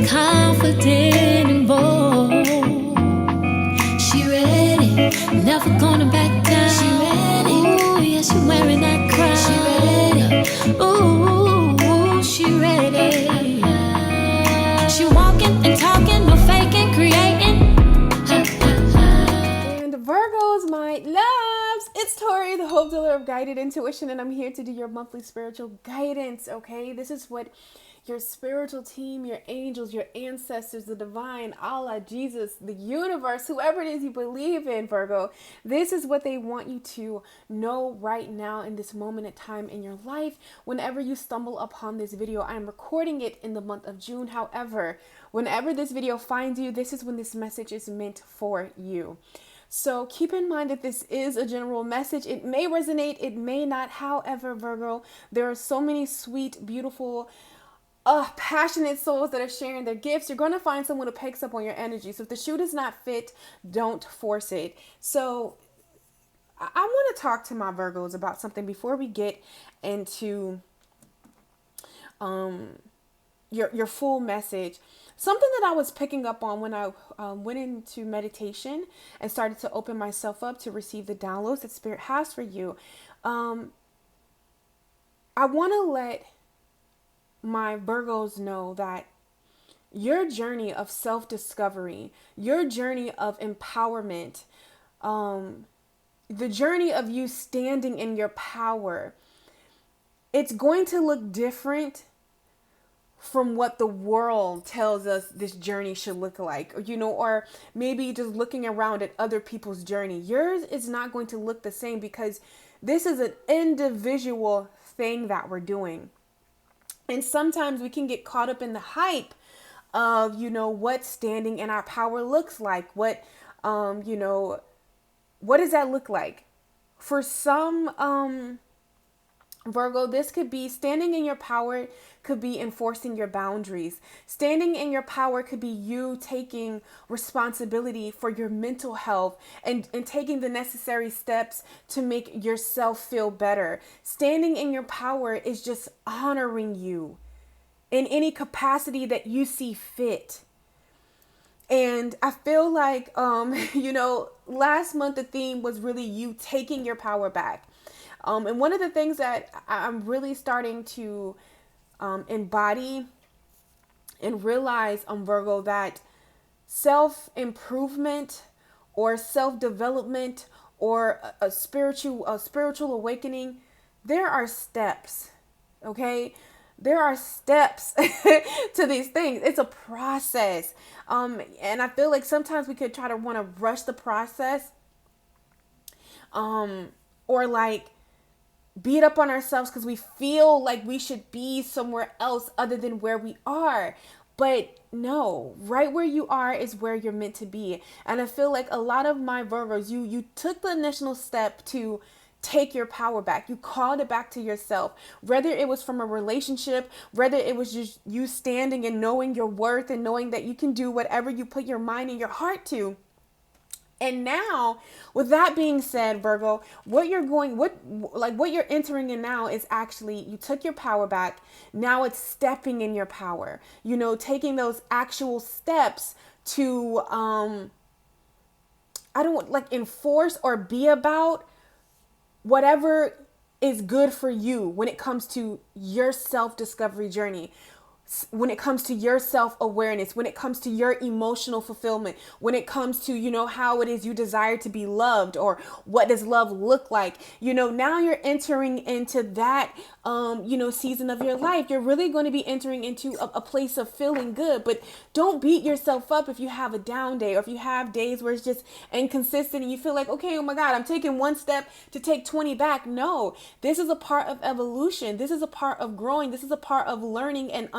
confident and bold. She ready, never gonna back down. She ready, ooh, yeah, she wearing that crown. She ready, ooh, she ready. She walking and talking, no faking, creating. And Virgos, my loves, it's Tori, the Hope Dealer of Guided Intuition, and I'm here to do your monthly spiritual guidance, okay? This is what your spiritual team, your angels, your ancestors, the divine, Allah, Jesus, the universe, whoever it is you believe in, Virgo, this is what they want you to know right now in this moment of time in your life. Whenever you stumble upon this video, I'm recording it in the month of June. However, whenever this video finds you, this is when this message is meant for you. So keep in mind that this is a general message. It may resonate, it may not. However, Virgo, there are so many sweet, beautiful, passionate souls that are sharing their gifts. You're going to find someone who picks up on your energy. So if the shoe does not fit, don't force it. So I want to talk to my Virgos about something before we get into your full message. Something that I was picking up on when I went into meditation and started to open myself up to receive the downloads that Spirit has for you. I want to let my Virgos know that your journey of self-discovery, your journey of empowerment, the journey of you standing in your power, it's going to look different from what the world tells us this journey should look like, or maybe just looking around at other people's journey. Yours is not going to look the same because this is an individual thing that we're doing. And sometimes we can get caught up in the hype of, what standing in our power looks like. What does that look like? For some, Virgo, this could be standing in your power, could be enforcing your boundaries. Standing in your power could be you taking responsibility for your mental health and taking the necessary steps to make yourself feel better. Standing in your power is just honoring you in any capacity that you see fit. And I feel like, last month the theme was really you taking your power back. And one of the things that I'm really starting to embody and realize, Virgo, that self-improvement or self-development or a spiritual awakening, there are steps, okay? There are steps to these things. It's a process. And I feel like sometimes we could try to want to rush the process or like beat up on ourselves because we feel like we should be somewhere else other than where we are. But no, right where you are is where you're meant to be. And I feel like a lot of my Virgos, you took the initial step to take your power back. You called it back to yourself, whether it was from a relationship, whether it was just you standing and knowing your worth and knowing that you can do whatever you put your mind and your heart to. And now, with that being said, Virgo, what you're entering in now is actually, you took your power back. Now it's stepping in your power, taking those actual steps to, enforce or be about whatever is good for you when it comes to your self-discovery journey. When it comes to your self-awareness, when it comes to your emotional fulfillment, when it comes to, how it is you desire to be loved or what does love look like, now you're entering into that, season of your life. You're really going to be entering into a place of feeling good, but don't beat yourself up if you have a down day or if you have days where it's just inconsistent and you feel like, okay, oh my God, I'm taking one step to take 20 back. No, this is a part of evolution. This is a part of growing. This is a part of learning and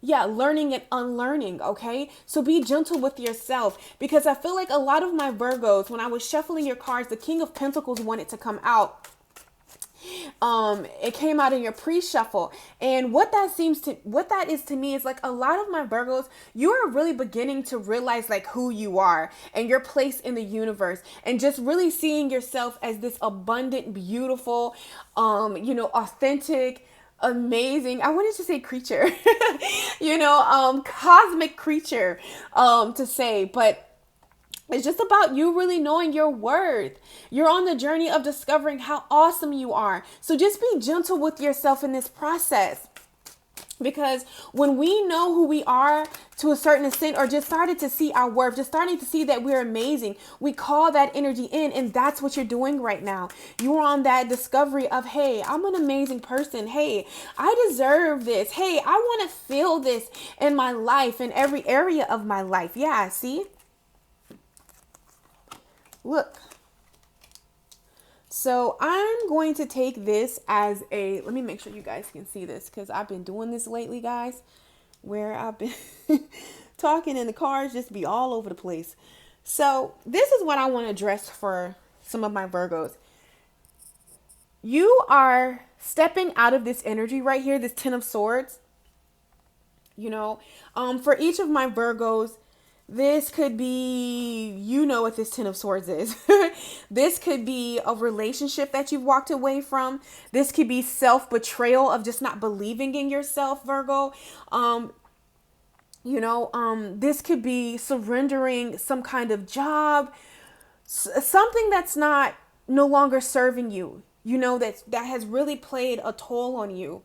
learning and unlearning, okay? So be gentle with yourself, because I feel like a lot of my Virgos, when I was shuffling your cards, the King of Pentacles wanted to come out. It came out in your pre-shuffle. And what that is to me is like a lot of my Virgos, you are really beginning to realize like who you are and your place in the universe, and just really seeing yourself as this abundant, beautiful, authentic, amazing, I wanted to say creature, cosmic creature, to say, but it's just about you really knowing your worth. You're on the journey of discovering how awesome you are. So just be gentle with yourself in this process. Because when we know who we are to a certain extent, or just started to see our worth, just starting to see that we're amazing, we call that energy in. And that's what you're doing right now. You're on that discovery of, hey, I'm an amazing person. Hey, I deserve this. Hey, I want to feel this in my life, in every area of my life. Yeah, see? Look. So I'm going to take this as let me make sure you guys can see this, because I've been doing this lately, guys, where I've been talking and the cars just be all over the place. So this is what I want to address for some of my Virgos. You are stepping out of this energy right here, this Ten of Swords. For each of my Virgos, this could be, what this Ten of Swords is. This could be a relationship that you've walked away from. This could be self-betrayal of just not believing in yourself, Virgo. This could be surrendering some kind of job, something that's no longer serving you, that has really played a toll on you.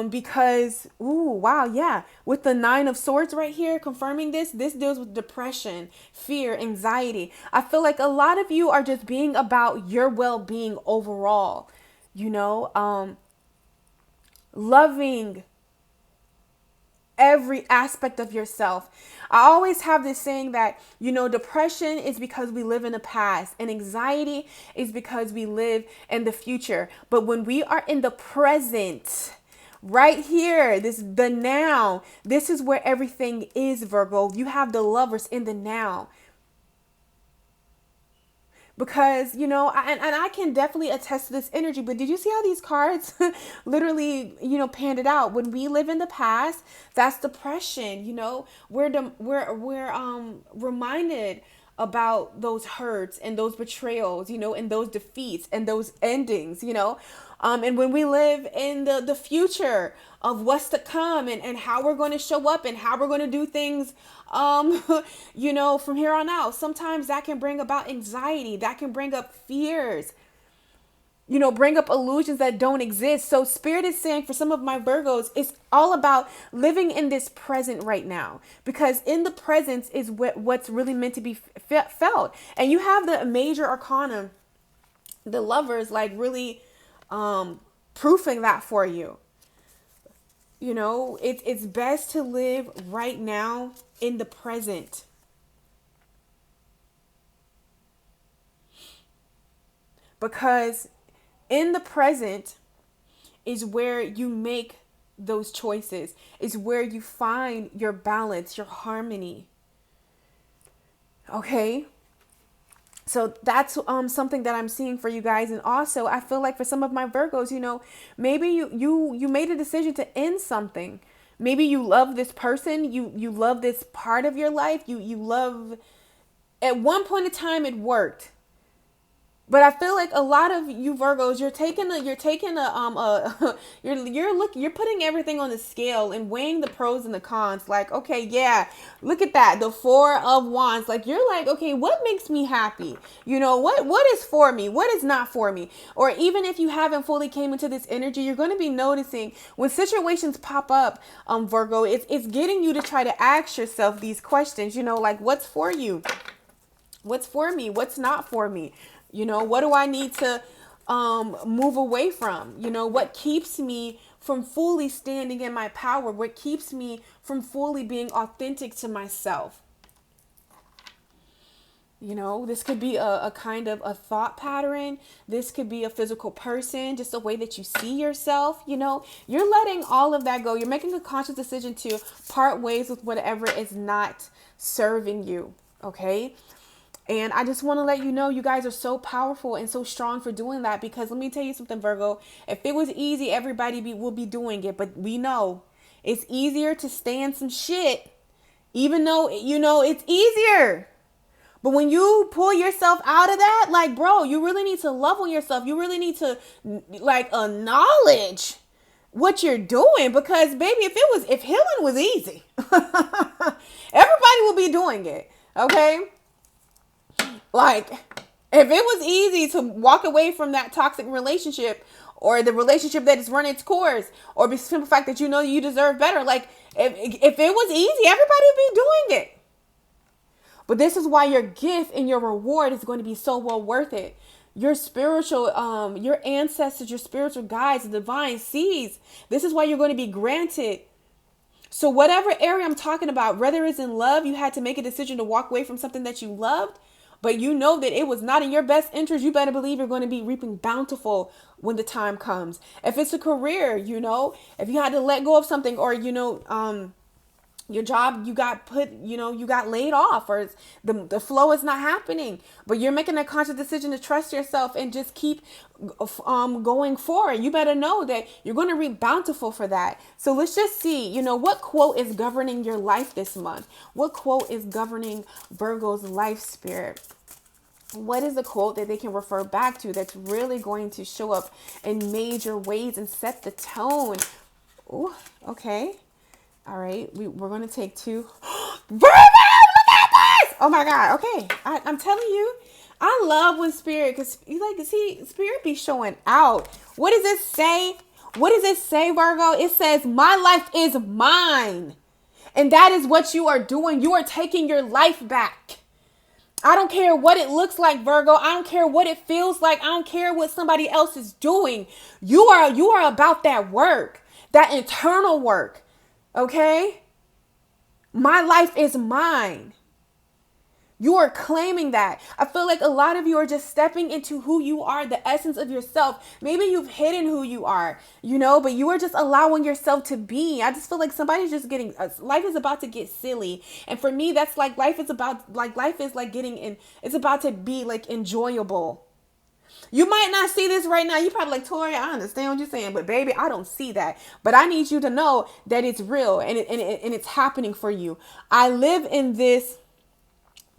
Because, wow, yeah, with the Nine of Swords right here, confirming this deals with depression, fear, anxiety. I feel like a lot of you are just being about your well-being overall, loving every aspect of yourself. I always have this saying that, depression is because we live in the past, and anxiety is because we live in the future. But when we are in the present, right here, the now, this is where everything is, Virgo. You have the Lovers in the now. Because, I can definitely attest to this energy, but did you see how these cards literally, panned it out? When we live in the past, that's depression, we're reminded about those hurts and those betrayals, and those defeats and those endings, and when we live in the future of what's to come, and how we're going to show up and how we're going to do things, from here on out, sometimes that can bring about anxiety, that can bring up fears, bring up illusions that don't exist. So Spirit is saying for some of my Virgos, it's all about living in this present right now, because in the presence is what's really meant to be felt. And you have the major arcana, the Lovers, like really proofing that for you. It's best to live right now in the present. Because in the present is where you make those choices, is where you find your balance, your harmony. Okay? So that's something that I'm seeing for you guys. And also, I feel like for some of my Virgos, maybe you made a decision to end something. Maybe you love this person, you love this part of your life, you love, at one point in time it worked. But I feel like a lot of you Virgos, you're putting everything on the scale and weighing the pros and the cons. Like, okay, yeah, look at that, the Four of Wands. Like, you're like, okay, what makes me happy? What is for me? What is not for me? Or even if you haven't fully came into this energy, you're going to be noticing when situations pop up, Virgo, it's getting you to try to ask yourself these questions. Like, what's for you? What's for me? What's not for me? What do I need to move away from? What keeps me from fully standing in my power? What keeps me from fully being authentic to myself? This could be a kind of a thought pattern. This could be a physical person, just a way that you see yourself. You're letting all of that go. You're making a conscious decision to part ways with whatever is not serving you. Okay. And I just want to let you know, you guys are so powerful and so strong for doing that. Because let me tell you something, Virgo, if it was easy, everybody will be doing it. But we know it's easier to stay in some shit, even though, it's easier. But when you pull yourself out of that, like, bro, you really need to love on yourself. You really need to, like, acknowledge what you're doing, because baby, if healing was easy, everybody would be doing it. Okay? Like, if it was easy to walk away from that toxic relationship, or the relationship that is running its course, or the simple fact that you know you deserve better, like if it was easy, everybody would be doing it. But this is why your gift and your reward is going to be so well worth it. Your spiritual, your ancestors, your spiritual guides, the divine seeds. This is why you're going to be granted. So whatever area I'm talking about, whether it's in love, you had to make a decision to walk away from something that you loved, but you know that it was not in your best interest, you better believe you're going to be reaping bountiful when the time comes. If it's a career, if you had to let go of something, or, your job, you got laid off, or the flow is not happening, but you're making a conscious decision to trust yourself and just keep going forward. You better know that you're going to reap bountiful for that. So let's just see, what quote is governing your life this month? What quote is governing Virgo's life spirit? What is a quote that they can refer back to that's really going to show up in major ways and set the tone? Ooh, okay. All right, we're going to take two. Virgo, look at this! Oh my God, okay. I'm telling you, I love when spirit, because spirit be showing out. What does it say? What does it say, Virgo? It says, my life is mine. And that is what you are doing. You are taking your life back. I don't care what it looks like, Virgo. I don't care what it feels like. I don't care what somebody else is doing. You are about that work, that internal work. Okay? My life is mine. You are claiming that. I feel like a lot of you are just stepping into who you are, the essence of yourself. Maybe you've hidden who you are, but you are just allowing yourself to be. I just feel like somebody's just life is about to get silly. And for me, that's like life is it's about to be like enjoyable. You might not see this right now. You probably like, Tori, I understand what you're saying, but baby, I don't see that. But I need you to know that it's real and it's happening for you. I live in this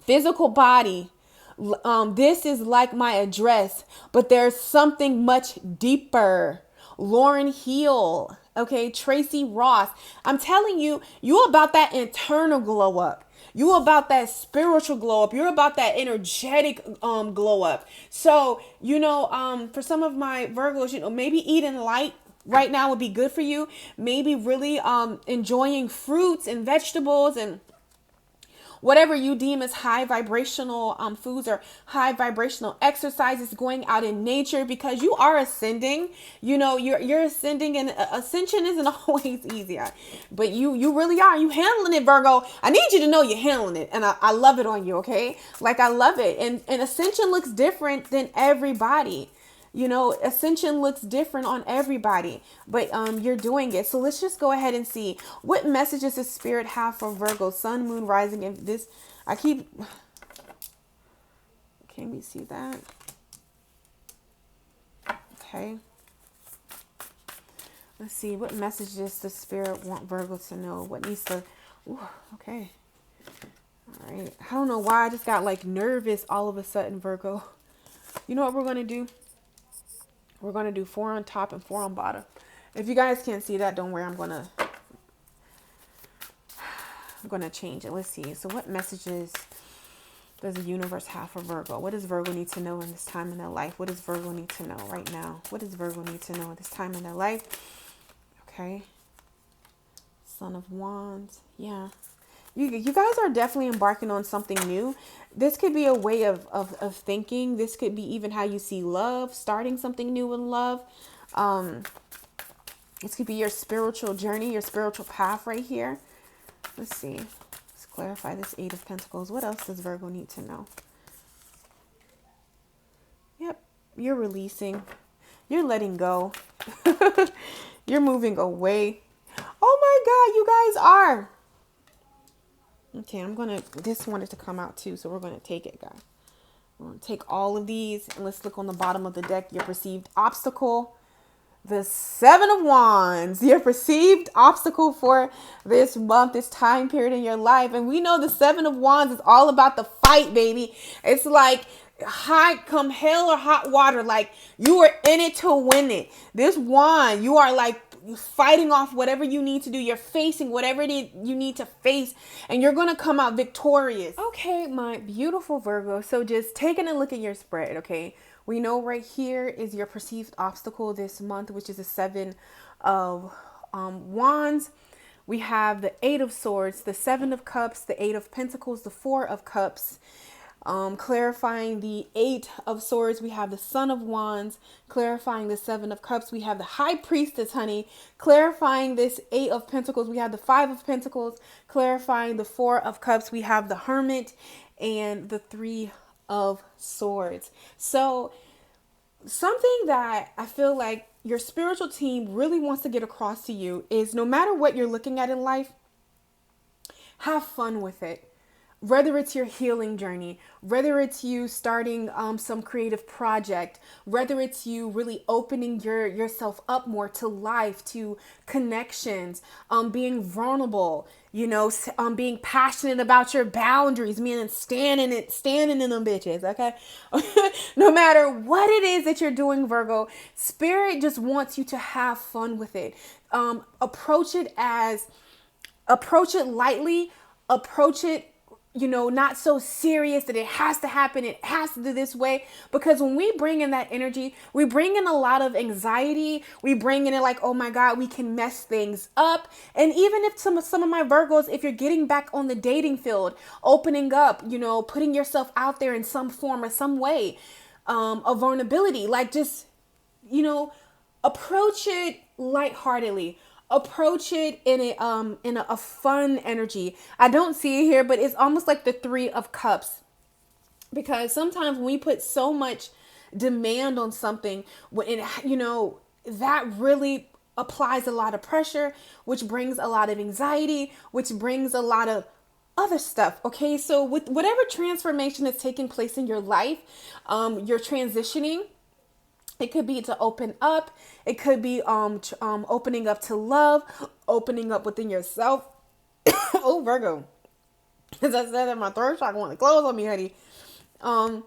physical body. This is like my address, but there's something much deeper. Lauren Hill, okay, Tracy Ross. I'm telling you, you about that internal glow up. You about that spiritual glow up. You're about that energetic glow up. So, for some of my Virgos, maybe eating light right now would be good for you. Maybe really enjoying fruits and vegetables and whatever you deem as high vibrational foods or high vibrational exercises, going out in nature, because you are ascending. You're ascending, and ascension isn't always easy, but you really are. You handling it, Virgo. I need you to know you're handling it, and I love it on you. Okay, like I love it, and ascension looks different than everybody. Ascension looks different on everybody, but you're doing it. So let's just go ahead and see what messages does spirit have for Virgo, sun, moon, rising. And this, can we see that? Okay. Let's see, what messages does spirit want Virgo to know? What needs to, okay. All right. I don't know why I just got like nervous all of a sudden, Virgo. You know what we're going to do? We're going to do 4 on top and 4 on bottom. If you guys can't see that, don't worry. I'm going to change it. Let's see. So what messages does the universe have for Virgo? What does Virgo need to know in this time in their life? What does Virgo need to know right now? What does Virgo need to know at this time in their life? Okay. Son of Wands. Yeah. You guys are definitely embarking on something new. This could be a way of thinking. This could be even how you see love, starting something new in love. This could be your spiritual journey, your spiritual path right here. Let's see. Let's clarify this 8 of Pentacles. What else does Virgo need to know? Yep. You're releasing. You're letting go. You're moving away. Oh my God, you guys are. Okay, this wanted to come out too, so we're going to take it, guys. We're going to take all of these, and let's look on the bottom of the deck. Your perceived obstacle. The 7 of Wands. Your perceived obstacle for this month, this time period in your life. And we know the 7 of Wands is all about the fight, baby. It's like come hell or hot water. Like, you are in it to win it. This wand, you are like you're fighting off whatever you need to do. You're facing whatever it is you need to face, and you're going to come out victorious. Okay, my beautiful Virgo. So just taking a look at your spread, okay? We know right here is your perceived obstacle this month, which is the 7 of Wands. We have the 8 of Swords, the 7 of Cups, the 8 of Pentacles, the 4 of Cups. Clarifying the 8 of Swords, we have the Son of Wands. Clarifying the 7 of Cups, we have the High Priestess, honey. Clarifying this 8 of Pentacles, we have the 5 of Pentacles. Clarifying the 4 of Cups, we have the Hermit and the 3 of Swords. So something that I feel like your spiritual team really wants to get across to you is no matter what you're looking at in life, have fun with it. Whether it's your healing journey, whether it's you starting some creative project, whether it's you really opening yourself up more to life, to connections, being vulnerable, being passionate about your boundaries, meaning standing in them bitches, okay? No matter what it is that you're doing, Virgo, Spirit just wants you to have fun with it. Approach it lightly, approach it not so serious that it has to happen. It has to do this way. Because when we bring in that energy, we bring in a lot of anxiety. We bring in it like, oh my God, we can mess things up. And even if some of my Virgos, if you're getting back on the dating field, opening up, putting yourself out there in some form or some way, of vulnerability, like just, approach it lightheartedly. Approach it in a fun energy. I don't see it here, but it's almost like the 3 of Cups, because sometimes when we put so much demand on something, that really applies a lot of pressure, which brings a lot of anxiety, which brings a lot of other stuff. Okay, so with whatever transformation is taking place in your life, you're transitioning. It could be to open up. It could be opening up to love, opening up within yourself. Oh, Virgo. As I said, my throat chakra want to close on me, honey. I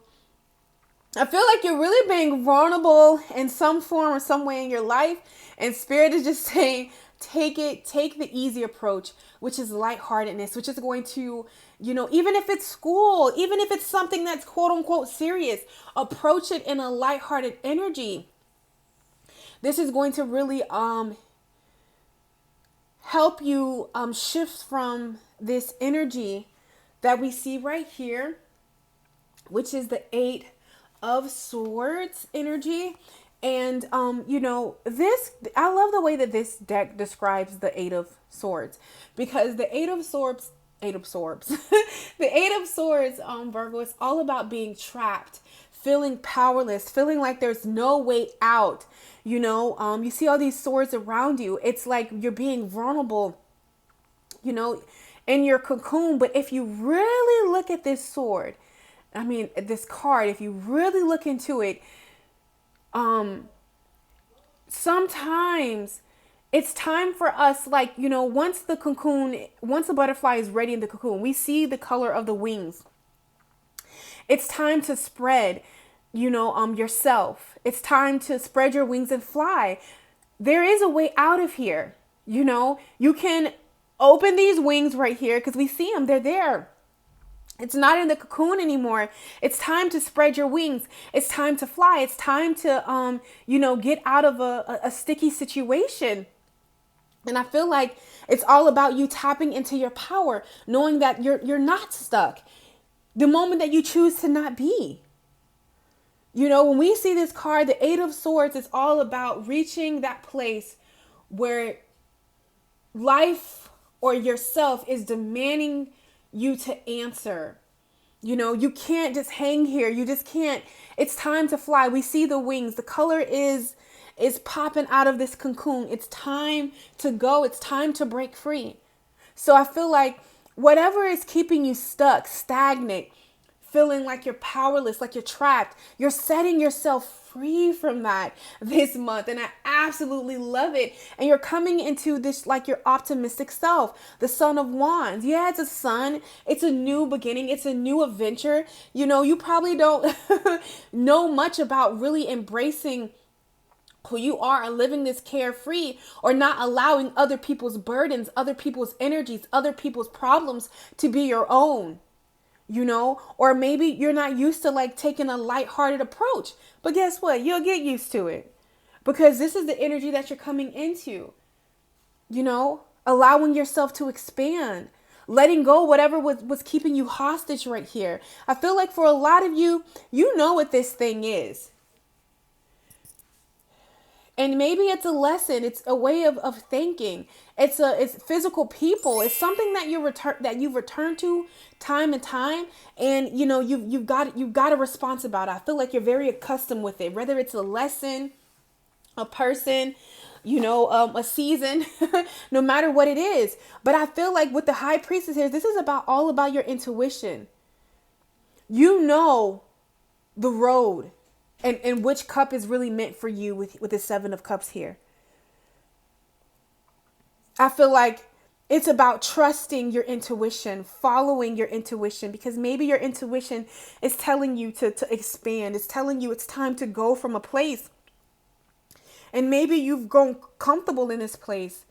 feel like you're really being vulnerable in some form or some way in your life. And Spirit is just saying, take the easy approach, which is lightheartedness, which is going to, even if it's school, even if it's something that's quote unquote serious, approach it in a lighthearted energy. This is going to really help you shift from this energy that we see right here, which is the 8 of Swords energy. And, this, I love the way that this deck describes the 8 of Swords, because the 8 of Swords, the 8 of Swords, Virgo, it's all about being trapped, feeling powerless, feeling like there's no way out. You see all these swords around you. It's like you're being vulnerable, in your cocoon. But if you really look at this sword, this card, if you really look into it, sometimes it's time for us, once the butterfly is ready in the cocoon, we see the color of the wings. It's time to spread, yourself. It's time to spread your wings and fly. There is a way out of here. You can open these wings right here, because we see them. They're there. It's not in the cocoon anymore. It's time to spread your wings. It's time to fly. It's time to, get out of a sticky situation. And I feel like it's all about you tapping into your power, knowing that you're not stuck. The moment that you choose to not be. When we see this card, the 8 of Swords, it's all about reaching that place where life or yourself is demanding you to answer. You can't just hang here. You just can't. It's time to fly. We see the wings. The color is popping out of this cocoon. It's time to go. It's time to break free. So I feel like whatever is keeping you stuck, stagnant, feeling like you're powerless, like you're trapped, you're setting yourself free from that this month. And I absolutely love it. And you're coming into this like your optimistic self, the Son of Wands. Yeah, it's a sun. It's a new beginning. It's a new adventure. You probably don't know much about really embracing who you are and living this carefree, or not allowing other people's burdens, other people's energies, other people's problems to be your own, or maybe you're not used to like taking a lighthearted approach, but guess what? You'll get used to it because this is the energy that you're coming into, allowing yourself to expand, letting go whatever was keeping you hostage right here. I feel like for a lot of you, you know what this thing is. And maybe it's a lesson. It's a way of thinking. It's physical people. It's something that you return to time and time. And you've got a response about it. I feel like you're very accustomed with it. Whether it's a lesson, a person, a season, no matter what it is. But I feel like with the High Priestess here, this is all about your intuition. You know the road. And which cup is really meant for you with the Seven of Cups here. I feel like it's about trusting your intuition, following your intuition, because maybe your intuition is telling you to expand. It's telling you it's time to go from a place. And maybe you've grown comfortable in this place.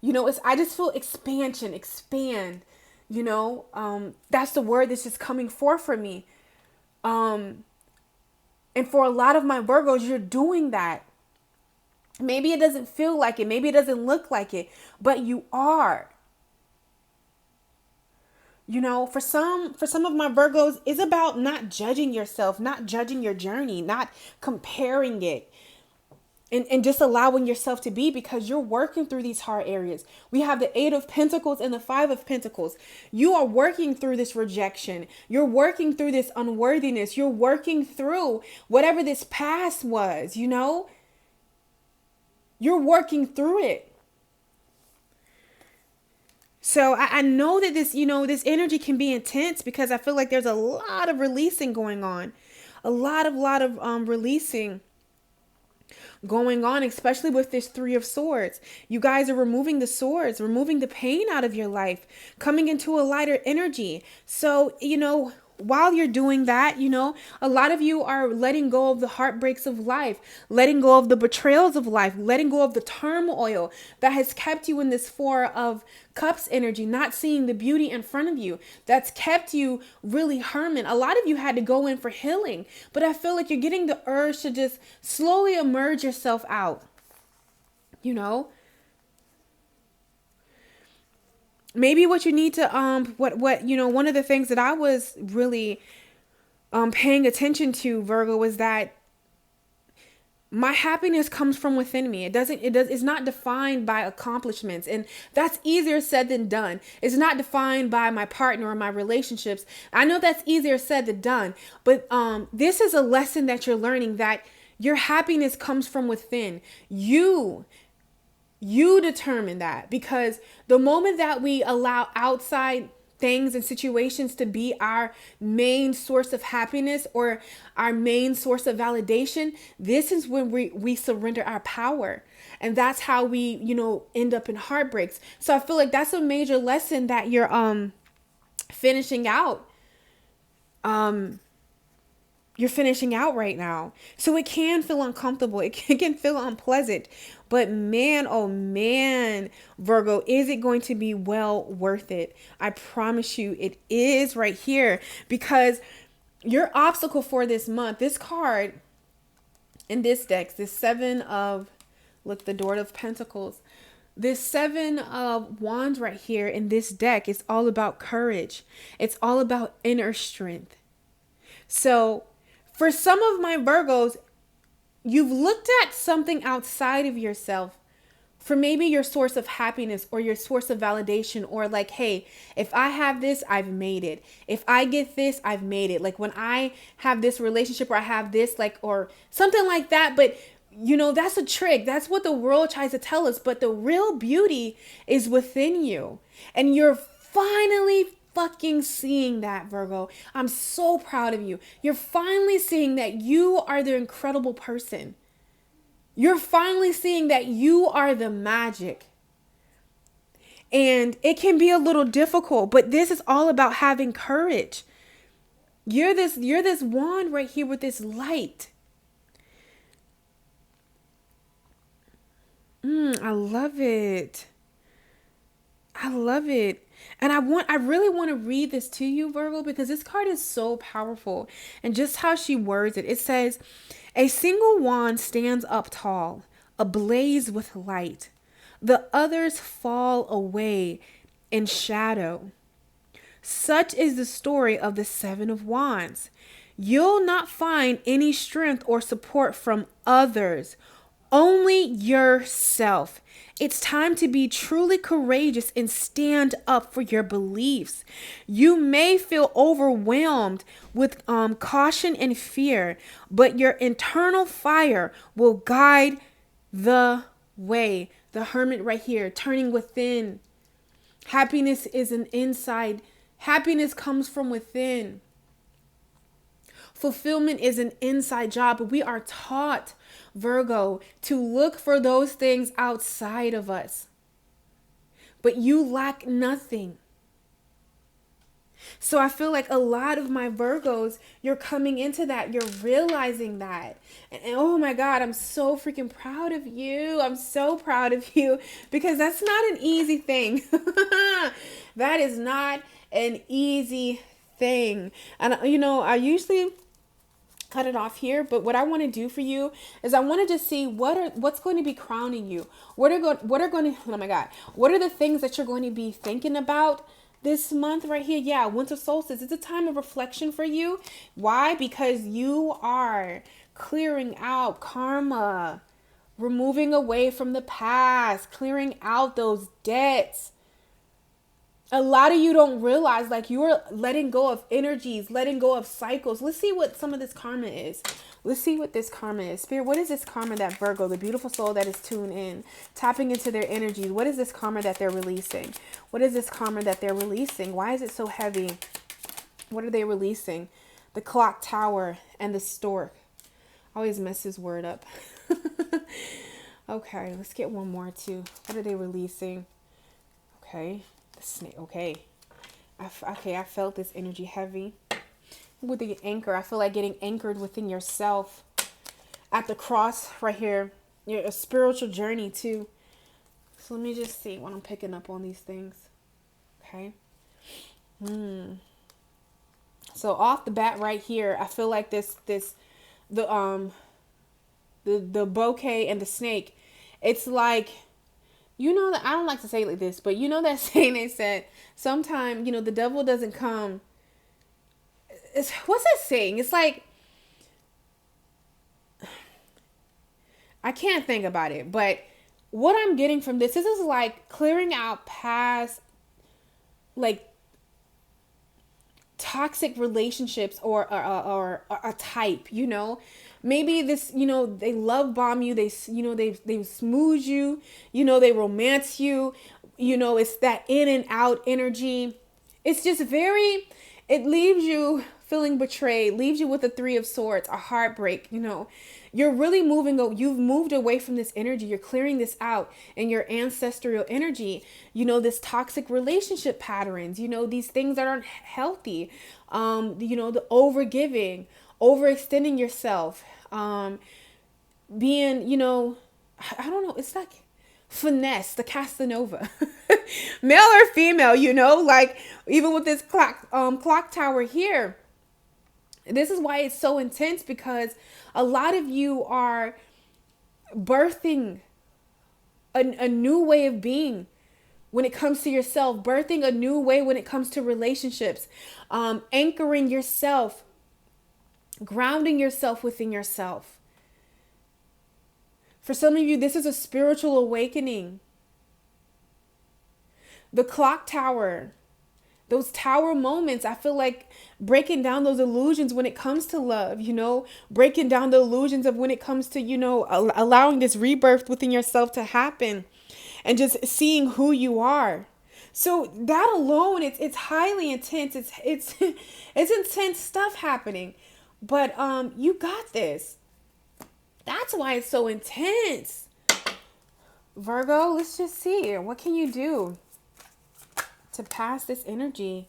I just feel expansion, expand. That's the word that's just coming forth for me. And for a lot of my Virgos, you're doing that. Maybe it doesn't feel like it. Maybe it doesn't look like it, but you are. For some of my Virgos, it's about not judging yourself, not judging your journey, not comparing it. And just allowing yourself to be, because you're working through these hard areas. We have the 8 of Pentacles and the 5 of Pentacles. You are working through this rejection. You're working through this unworthiness. You're working through whatever this past was, You're working through it. So I know that this energy can be intense, because I feel like there's a lot of releasing going on. A lot of releasing going on, especially with this 3 of Swords. You guys are removing the swords, removing the pain out of your life, coming into a lighter energy. So, while you're doing that, a lot of you are letting go of the heartbreaks of life, letting go of the betrayals of life, letting go of the turmoil that has kept you in this 4 of Cups energy, not seeing the beauty in front of you. That's kept you really hermit. A lot of you had to go in for healing, but I feel like you're getting the urge to just slowly emerge yourself out. Maybe what you need to one of the things that I was really paying attention to, Virgo, was that my happiness comes from within me. It's not defined by accomplishments, and that's easier said than done. It's not defined by my partner or my relationships. I know that's easier said than done, but this is a lesson that you're learning, that your happiness comes from within. You determine that, because the moment that we allow outside things and situations to be our main source of happiness or our main source of validation, this is when we surrender our power. And that's how we, end up in heartbreaks. So I feel like that's a major lesson that you're finishing out. You're finishing out right now. So it can feel uncomfortable. It can feel unpleasant. But man, oh man, Virgo, is it going to be well worth it? I promise you it is right here, because your obstacle for this month, this card in this deck, this 7 of, the Door of Pentacles, this 7 of Wands right here in this deck is all about courage. It's all about inner strength. So for some of my Virgos, you've looked at something outside of yourself for maybe your source of happiness or your source of validation, or like, hey, if I have this, I've made it. If I get this, I've made it. Like when I have this relationship, or I have this, or something like that. But that's a trick. That's what the world tries to tell us. But the real beauty is within you. And you're finally fucking seeing that, Virgo. I'm so proud of you. You're finally seeing that you are the incredible person. You're finally seeing that you are the magic. And it can be a little difficult, but this is all about having courage. You're this wand right here with this light. I love it. I love it. And I really want to read this to you, Virgo, because this card is so powerful. And just how she words it. It says, a single wand stands up tall, ablaze with light. The others fall away in shadow. Such is the story of the Seven of Wands. You'll not find any strength or support from others, only yourself. It's time to be truly courageous and stand up for your beliefs. You may feel overwhelmed with caution and fear, but your internal fire will guide the way. The Hermit right here, turning within. Happiness is an inside. Happiness comes from within. Fulfillment is an inside job, but we are taught, Virgo, to look for those things outside of us. But you lack nothing. So I feel like a lot of my Virgos, you're coming into that. You're realizing that. And oh my God, I'm so freaking proud of you. I'm so proud of you because that's not an easy thing. That is not an easy thing. And I usually cut it off here, but what I want to do for you is I want to just see what's going to be crowning you. What are going to, oh my God, what are the things that you're going to be thinking about this month right here? Yeah, winter solstice. It's a time of reflection for you. Why? Because you are clearing out karma, removing away from the past, clearing out those debts. A lot of you don't realize, like, you are letting go of energies, letting go of cycles. Let's see what some of this karma is. Let's see what this karma is. Spirit, what is this karma that Virgo, the beautiful soul that is tuned in, tapping into their energies? What is this karma that they're releasing? What is this karma that they're releasing? Why is it so heavy? What are they releasing? The clock tower and the stork. I always mess this word up. Okay, let's get one more too. What are they releasing? Okay. Snake. Okay. I felt this energy heavy. With the anchor, I feel like getting anchored within yourself. At the cross right here, you're a spiritual journey too. So let me just see what I'm picking up on these things. Okay. So off the bat right here, I feel like the bouquet and the snake. It's like, that I don't like to say it like this, but that saying they said, sometimes, the devil doesn't come. What's that saying? It's like, I can't think about it, but what I'm getting from this is like clearing out past, like, toxic relationships or a type, maybe this, they love bomb you. They smooze you, they romance you, it's that in and out energy. It's just it leaves you feeling betrayed, leaves you with the Three of Swords, a heartbreak, you're really you've moved away from this energy. You're clearing this out in your ancestral energy, this toxic relationship patterns, these things that aren't healthy, the overgiving, overextending yourself, being, I don't know, it's like finesse, the Casanova, male or female, like even with this clock tower here. This is why it's so intense, because a lot of you are birthing a new way of being when it comes to yourself, birthing a new way when it comes to relationships, anchoring yourself, grounding yourself within yourself. For some of you, this is a spiritual awakening. The clock tower, those tower moments, I feel like breaking down those illusions when it comes to love, breaking down the illusions of when it comes to, allowing this rebirth within yourself to happen and just seeing who you are. So that alone, it's highly intense. It's intense stuff happening, but you got this. That's why it's so intense. Virgo, let's just see. What can you do to pass this energy?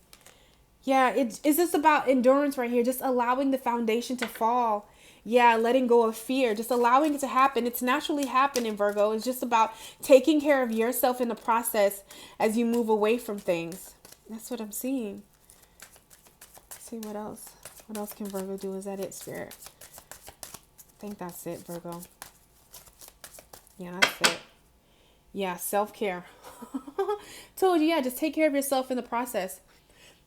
Yeah, it's just about endurance right here. Just allowing the foundation to fall. Yeah, letting go of fear, just allowing it to happen. It's naturally happening, Virgo. It's just about taking care of yourself in the process as you move away from things. That's what I'm seeing. Let's see what else. What else can Virgo do? Is that it, Spirit? I think that's it, Virgo. Yeah, that's it. Yeah, self-care. Told you, yeah, just take care of yourself in the process.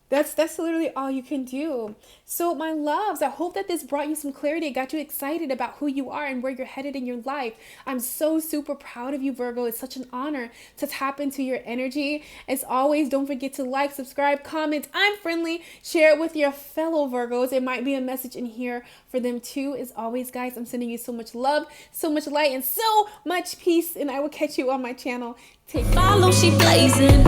That's literally all you can do. So my loves, I hope that this brought you some clarity. It got you excited about who you are and where you're headed in your life. I'm so super proud of you, Virgo. It's such an honor to tap into your energy. As always, don't forget to like, subscribe, comment. I'm friendly. Share it with your fellow Virgos. There might be a message in here for them too. As always, guys, I'm sending you so much love, so much light, and so much peace. And I will catch you on my channel. Take care. Follow, she blazing.